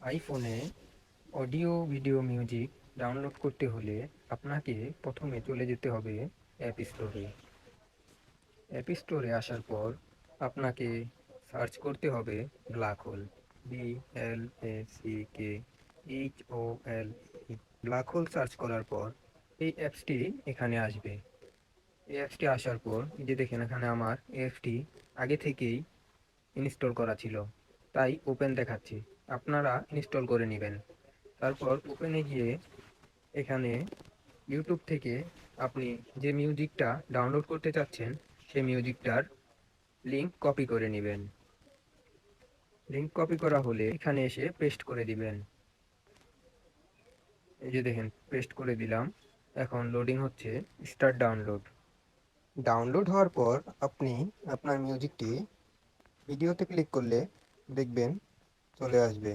আইফোনে audio video music download করতে হলে আপনাকে প্রথমে চলে যেতে হবে অ্যাপ স্টোরে। অ্যাপ স্টোরে আসার পর আপনাকে সার্চ করতে হবে black hole, BLACKHOL। Black hole search করার পর এই অ্যাপসটি এখানে আসবে। এই অ্যাপসটি আসার পর এই যে দেখেন এখানে আমার অ্যাপসটি আগে থেকেই ইনস্টল করা ছিল, তাই ওপেন দেখাচ্ছি। আপনারা ইনস্টল করে নেবেন। তারপর ওপেনে গিয়ে এখানে ইউটিউব থেকে আপনি যে মিউজিকটা ডাউনলোড করতে চাচ্ছেন সেই মিউজিকটার লিঙ্ক কপি করে নেবেন। লিঙ্ক কপি করা হলে এখানে এসে পেস্ট করে দিবেন। এই যে দেখেন পেস্ট করে দিলাম। এখন লোডিং হচ্ছে, স্টার্ট ডাউনলোড। ডাউনলোড হওয়ার পর আপনি আপনার মিউজিকটি ভিডিওতে ক্লিক করলে দেখবেন চলে আসবে।